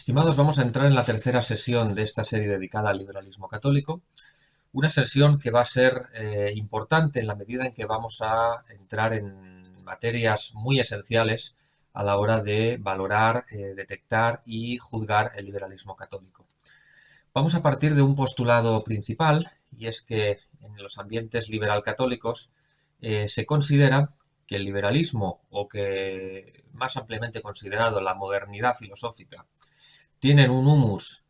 Estimados, vamos a entrar en la tercera sesión de esta serie dedicada al liberalismo católico, una sesión que va a ser importante en la medida en que vamos a entrar en materias muy esenciales a la hora de valorar, detectar y juzgar el liberalismo católico. Vamos a partir de un postulado principal, y es que en los ambientes liberal católicos se considera que el liberalismo, o que más ampliamente considerado la modernidad filosófica, tienen un humus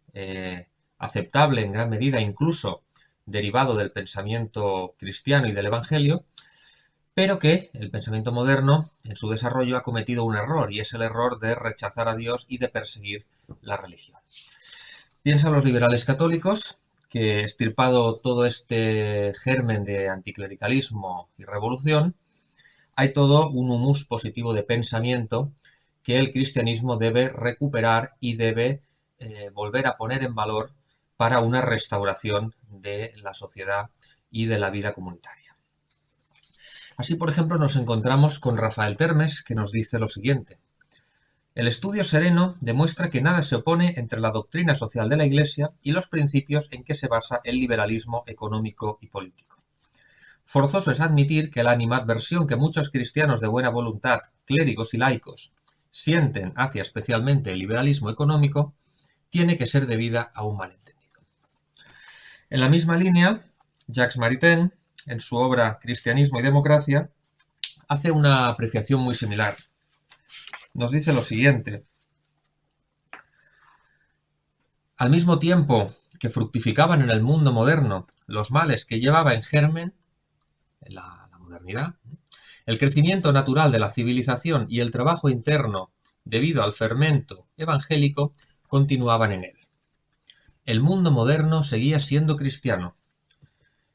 aceptable en gran medida, incluso derivado del pensamiento cristiano y del Evangelio, pero que el pensamiento moderno en su desarrollo ha cometido un error, y es el error de rechazar a Dios y de perseguir la religión. Piensan los liberales católicos que, extirpado todo este germen de anticlericalismo y revolución, hay todo un humus positivo de pensamiento que el cristianismo debe recuperar y debe volver a poner en valor para una restauración de la sociedad y de la vida comunitaria. Así, por ejemplo, nos encontramos con Rafael Termes, que nos dice lo siguiente: el estudio sereno demuestra que nada se opone entre la doctrina social de la Iglesia y los principios en que se basa el liberalismo económico y político. Forzoso es admitir que la animadversión que muchos cristianos de buena voluntad, clérigos y laicos, sienten hacia especialmente el liberalismo económico tiene que ser debida a un malentendido. En la misma línea, Jacques Maritain, en su obra Cristianismo y Democracia, hace una apreciación muy similar. Nos dice lo siguiente: al mismo tiempo que fructificaban en el mundo moderno los males que llevaba en germen la modernidad, el crecimiento natural de la civilización y el trabajo interno debido al fermento evangélico continuaban en él. El mundo moderno seguía siendo cristiano.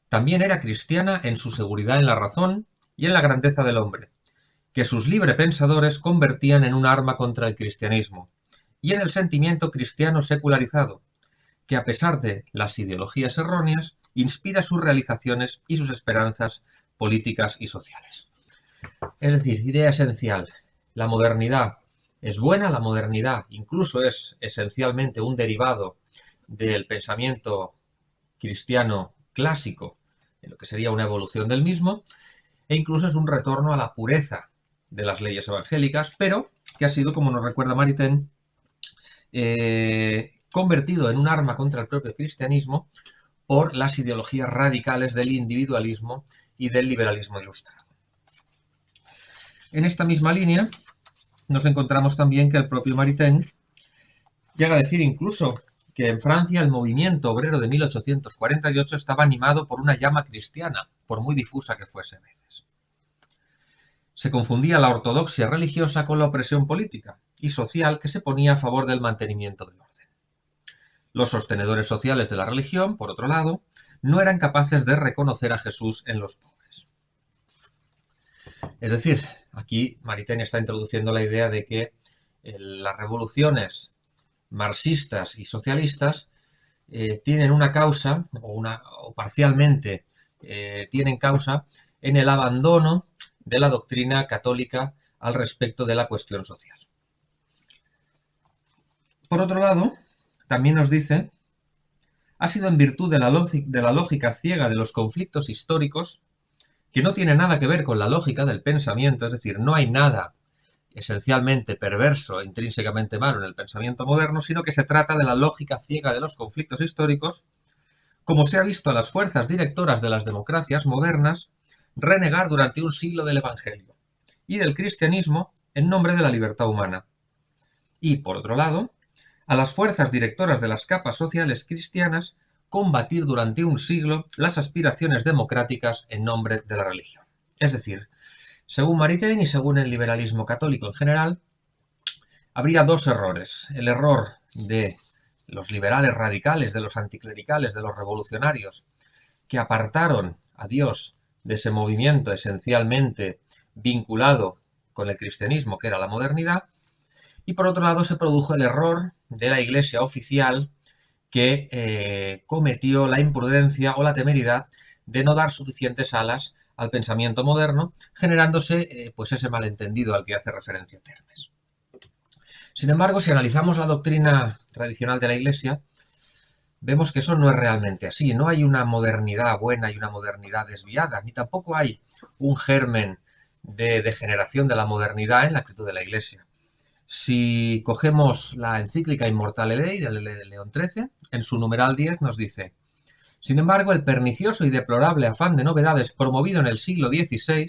También era cristiana en su seguridad en la razón y en la grandeza del hombre, que sus librepensadores convertían en un arma contra el cristianismo, y en el sentimiento cristiano secularizado, que a pesar de las ideologías erróneas, inspira sus realizaciones y sus esperanzas políticas y sociales. Es decir, idea esencial: la modernidad es buena, la modernidad incluso es esencialmente un derivado del pensamiento cristiano clásico, en lo que sería una evolución del mismo, e incluso es un retorno a la pureza de las leyes evangélicas, pero que ha sido, como nos recuerda Maritain, convertido en un arma contra el propio cristianismo por las ideologías radicales del individualismo y del liberalismo ilustrado. En esta misma línea nos encontramos también que el propio Maritain llega a decir incluso que en Francia el movimiento obrero de 1848 estaba animado por una llama cristiana, por muy difusa que fuese a veces. Se confundía la ortodoxia religiosa con la opresión política y social que se ponía a favor del mantenimiento del orden. Los sostenedores sociales de la religión, por otro lado, no eran capaces de reconocer a Jesús en los pobres. Es decir, aquí Maritain está introduciendo la idea de que las revoluciones marxistas y socialistas tienen una causa, o parcialmente tienen causa, en el abandono de la doctrina católica al respecto de la cuestión social. Por otro lado, también nos dice: ha sido en virtud de la lógica ciega de los conflictos históricos, que no tiene nada que ver con la lógica del pensamiento, es decir, no hay nada esencialmente perverso e intrínsecamente malo en el pensamiento moderno, sino que se trata de la lógica ciega de los conflictos históricos, como se ha visto a las fuerzas directoras de las democracias modernas renegar durante un siglo del Evangelio y del cristianismo en nombre de la libertad humana. Y, por otro lado, a las fuerzas directoras de las capas sociales cristianas combatir durante un siglo las aspiraciones democráticas en nombre de la religión. Es decir, según Maritain y según el liberalismo católico en general, habría dos errores: el error de los liberales radicales, de los anticlericales, de los revolucionarios, que apartaron a Dios de ese movimiento esencialmente vinculado con el cristianismo, que era la modernidad, y por otro lado se produjo el error de la Iglesia oficial, que cometió la imprudencia o la temeridad de no dar suficientes alas al pensamiento moderno, generándose pues ese malentendido al que hace referencia Termes. Sin embargo, si analizamos la doctrina tradicional de la Iglesia, vemos que eso no es realmente así. No hay una modernidad buena y una modernidad desviada, ni tampoco hay un germen de degeneración de la modernidad en la actitud de la Iglesia. Si cogemos la encíclica Immortale Dei de León XIII, en su numeral 10 nos dice: sin embargo, el pernicioso y deplorable afán de novedades promovido en el siglo XVI,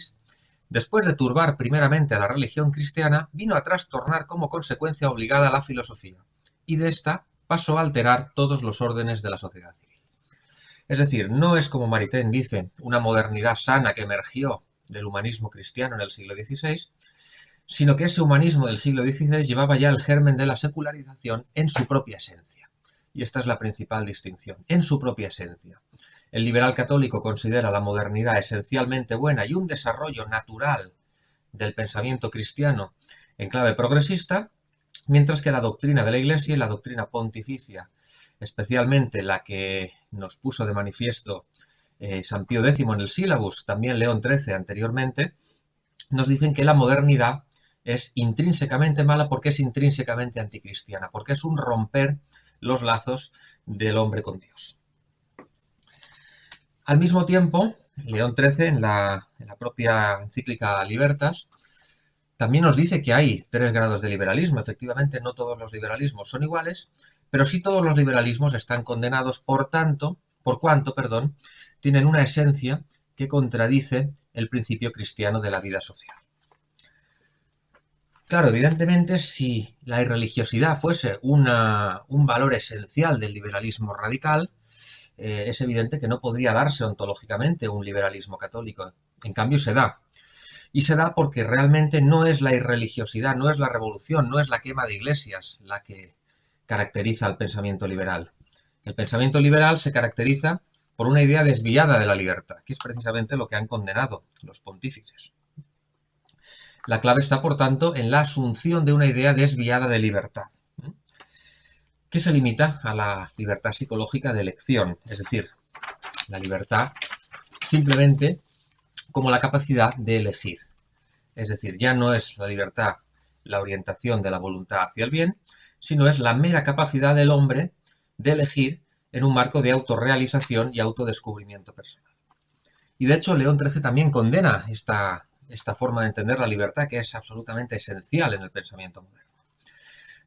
después de turbar primeramente a la religión cristiana, vino a trastornar como consecuencia obligada a la filosofía, y de esta pasó a alterar todos los órdenes de la sociedad civil. Es decir, no es como Maritain dice, una modernidad sana que emergió del humanismo cristiano en el siglo XVI, sino que ese humanismo del siglo XVI llevaba ya el germen de la secularización en su propia esencia. Y esta es la principal distinción, en su propia esencia. El liberal católico considera la modernidad esencialmente buena y un desarrollo natural del pensamiento cristiano en clave progresista, mientras que la doctrina de la Iglesia y la doctrina pontificia, especialmente la que nos puso de manifiesto San Pío X en el Sílabus, también León XIII anteriormente, nos dicen que la modernidad es intrínsecamente mala porque es intrínsecamente anticristiana, porque es un romper los lazos del hombre con Dios. Al mismo tiempo, León XIII, en la propia encíclica Libertas, también nos dice que hay 3 grados de liberalismo. Efectivamente, no todos los liberalismos son iguales, pero sí todos los liberalismos están condenados por cuanto, tienen una esencia que contradice el principio cristiano de la vida social. Claro, evidentemente, si la irreligiosidad fuese un valor esencial del liberalismo radical, es evidente que no podría darse ontológicamente un liberalismo católico. En cambio, se da. Y se da porque realmente no es la irreligiosidad, no es la revolución, no es la quema de iglesias la que caracteriza al pensamiento liberal. El pensamiento liberal se caracteriza por una idea desviada de la libertad, que es precisamente lo que han condenado los pontífices. La clave está, por tanto, en la asunción de una idea desviada de libertad, que se limita a la libertad psicológica de elección, es decir, la libertad simplemente como la capacidad de elegir. Es decir, ya no es la libertad la orientación de la voluntad hacia el bien, sino es la mera capacidad del hombre de elegir en un marco de autorrealización y autodescubrimiento personal. Y de hecho, León XIII también condena esta forma de entender la libertad, que es absolutamente esencial en el pensamiento moderno.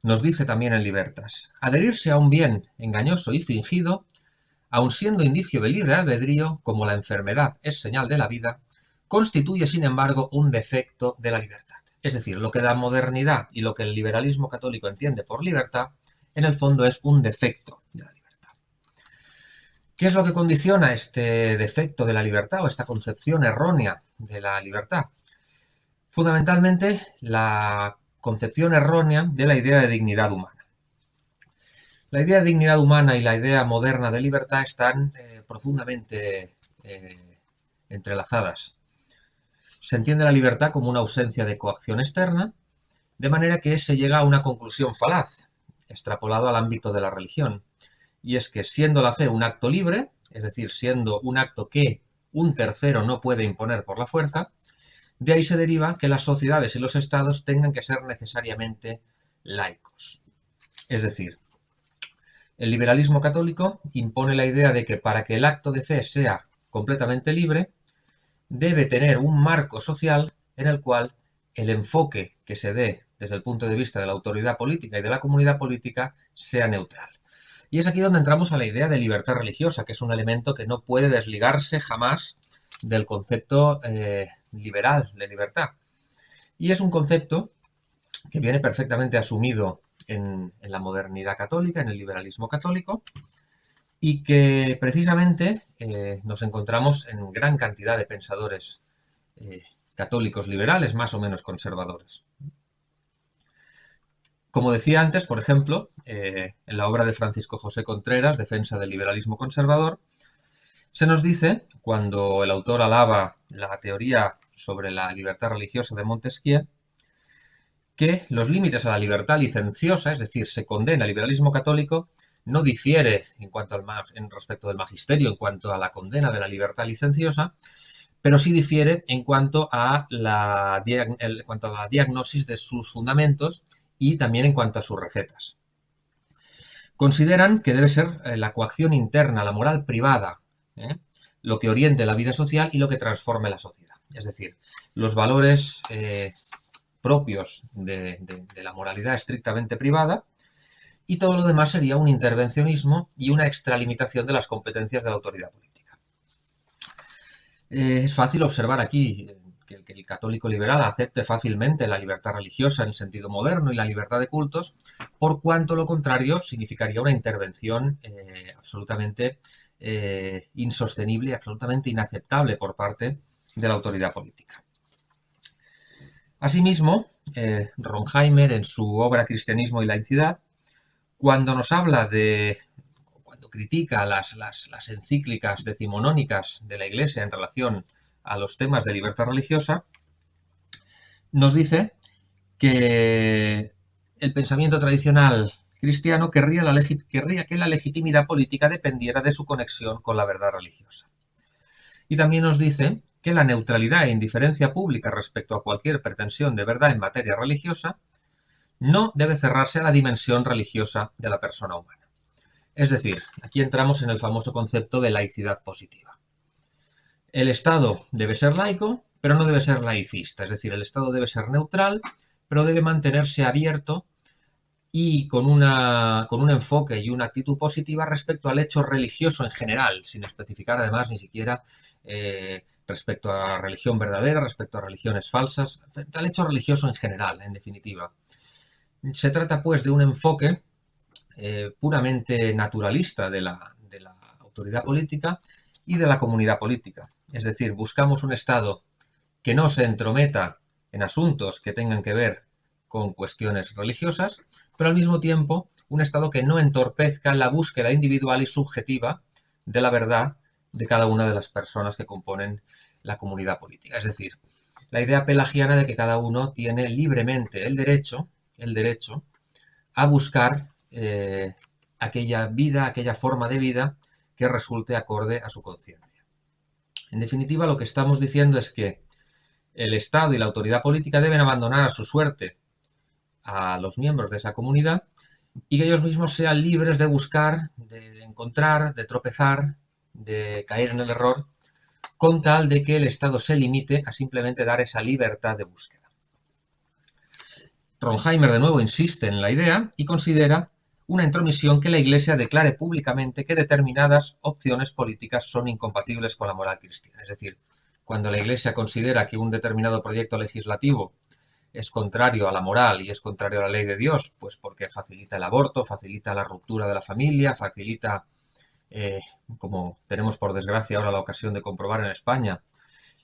Nos dice también en Libertas: adherirse a un bien engañoso y fingido, aun siendo indicio de libre albedrío, como la enfermedad es señal de la vida, constituye, sin embargo, un defecto de la libertad. Es decir, lo que la modernidad y lo que el liberalismo católico entiende por libertad, en el fondo es un defecto de la libertad. ¿Qué es lo que condiciona este defecto de la libertad o esta concepción errónea de la libertad? Fundamentalmente, la concepción errónea de la idea de dignidad humana. La idea de dignidad humana y la idea moderna de libertad están profundamente entrelazadas. Se entiende la libertad como una ausencia de coacción externa, de manera que se llega a una conclusión falaz, extrapolado al ámbito de la religión, y es que siendo la fe un acto libre, es decir, siendo un acto que un tercero no puede imponer por la fuerza, de ahí se deriva que las sociedades y los estados tengan que ser necesariamente laicos. Es decir, el liberalismo católico impone la idea de que para que el acto de fe sea completamente libre, debe tener un marco social en el cual el enfoque que se dé desde el punto de vista de la autoridad política y de la comunidad política sea neutral. Y es aquí donde entramos a la idea de libertad religiosa, que es un elemento que no puede desligarse jamás del concepto liberal de libertad. Y es un concepto que viene perfectamente asumido en la modernidad católica, en el liberalismo católico, y que precisamente nos encontramos en gran cantidad de pensadores católicos liberales, más o menos conservadores. Como decía antes, por ejemplo, en la obra de Francisco José Contreras, Defensa del liberalismo conservador, se nos dice, cuando el autor alaba la teoría sobre la libertad religiosa de Montesquieu, que los límites a la libertad licenciosa, es decir, se condena el liberalismo católico, no difiere en respecto del magisterio en cuanto a la condena de la libertad licenciosa, pero sí difiere en cuanto a la diagnosis de sus fundamentos y también en cuanto a sus recetas. Consideran que debe ser la coacción interna, la moral privada, lo que oriente la vida social y lo que transforme la sociedad. Es decir, los valores propios de la moralidad estrictamente privada, y todo lo demás sería un intervencionismo y una extralimitación de las competencias de la autoridad política. Es fácil observar aquí que el católico liberal acepte fácilmente la libertad religiosa en el sentido moderno y la libertad de cultos, por cuanto lo contrario significaría una intervención absolutamente insostenible y absolutamente inaceptable por parte de la autoridad política. Asimismo, Ronheimer, en su obra Cristianismo y laicidad, cuando critica las encíclicas decimonónicas de la Iglesia en relación a los temas de libertad religiosa, nos dice que el pensamiento tradicional cristiano querría que la legitimidad política dependiera de su conexión con la verdad religiosa. Y también nos dice que la neutralidad e indiferencia pública respecto a cualquier pretensión de verdad en materia religiosa no debe cerrarse a la dimensión religiosa de la persona humana. Es decir, aquí entramos en el famoso concepto de laicidad positiva. El Estado debe ser laico, pero no debe ser laicista. Es decir, el Estado debe ser neutral, pero debe mantenerse abierto y con un enfoque y una actitud positiva respecto al hecho religioso en general, sin especificar además ni siquiera respecto a la religión verdadera, respecto a religiones falsas, al hecho religioso en general, en definitiva. Se trata, pues, de un enfoque puramente naturalista de la autoridad política y de la comunidad política. Es decir, buscamos un Estado que no se entrometa en asuntos que tengan que ver con cuestiones religiosas, pero al mismo tiempo un Estado que no entorpezca la búsqueda individual y subjetiva de la verdad de cada una de las personas que componen la comunidad política. Es decir, la idea pelagiana de que cada uno tiene libremente el derecho a buscar aquella vida, aquella forma de vida que resulte acorde a su conciencia. En definitiva, lo que estamos diciendo es que el Estado y la autoridad política deben abandonar a su suerte a los miembros de esa comunidad y que ellos mismos sean libres de buscar, de encontrar, de tropezar, de caer en el error, con tal de que el Estado se limite a simplemente dar esa libertad de búsqueda. Ronheimer de nuevo insiste en la idea y considera una intromisión que la Iglesia declare públicamente que determinadas opciones políticas son incompatibles con la moral cristiana. Es decir, cuando la Iglesia considera que un determinado proyecto legislativo es contrario a la moral y es contrario a la ley de Dios, pues porque facilita el aborto, facilita la ruptura de la familia, facilita, como tenemos por desgracia ahora la ocasión de comprobar en España,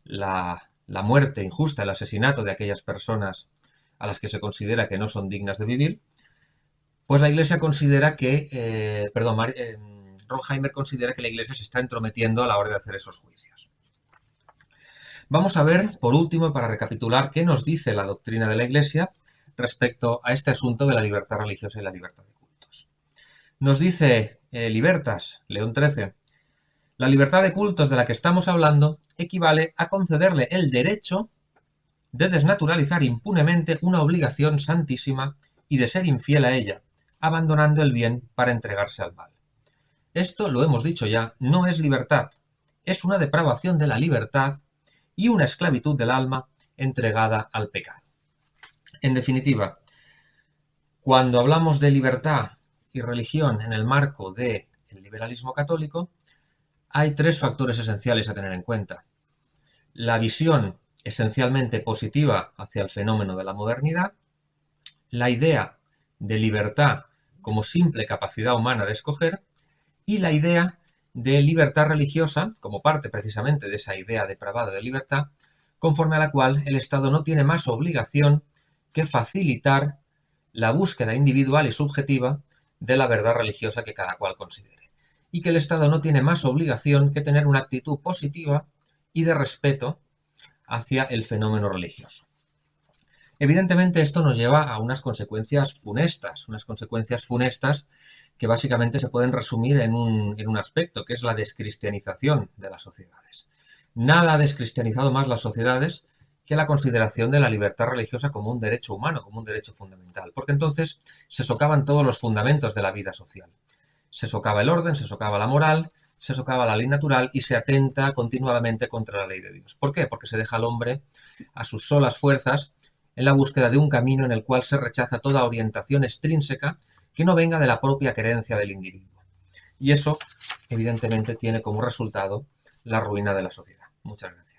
la muerte injusta, el asesinato de aquellas personas a las que se considera que no son dignas de vivir, pues la Iglesia considera que, Ronheimer considera que la Iglesia se está entrometiendo a la hora de hacer esos juicios. Vamos a ver, por último, para recapitular, qué nos dice la doctrina de la Iglesia respecto a este asunto de la libertad religiosa y la libertad de cultos. Nos dice Libertas, León XIII, la libertad de cultos de la que estamos hablando equivale a concederle el derecho de desnaturalizar impunemente una obligación santísima y de ser infiel a ella, abandonando el bien para entregarse al mal. Esto, lo hemos dicho ya, no es libertad, es una depravación de la libertad y una esclavitud del alma entregada al pecado. En definitiva, cuando hablamos de libertad y religión en el marco del liberalismo católico, hay tres factores esenciales a tener en cuenta. La visión esencialmente positiva hacia el fenómeno de la modernidad, la idea de libertad como simple capacidad humana de escoger y la idea de libertad religiosa como parte precisamente de esa idea depravada de libertad, conforme a la cual el Estado no tiene más obligación que facilitar la búsqueda individual y subjetiva de la verdad religiosa que cada cual considere, y que el Estado no tiene más obligación que tener una actitud positiva y de respeto hacia el fenómeno religioso. Evidentemente esto nos lleva a unas consecuencias funestas que básicamente se pueden resumir en un aspecto, que es la descristianización de las sociedades. Nada ha descristianizado más las sociedades que la consideración de la libertad religiosa como un derecho humano, como un derecho fundamental, porque entonces se socavan todos los fundamentos de la vida social. Se socava el orden, se socava la moral, se socava la ley natural y se atenta continuadamente contra la ley de Dios. ¿Por qué? Porque se deja al hombre a sus solas fuerzas en la búsqueda de un camino en el cual se rechaza toda orientación extrínseca que no venga de la propia creencia del individuo. Y eso, evidentemente, tiene como resultado la ruina de la sociedad. Muchas gracias.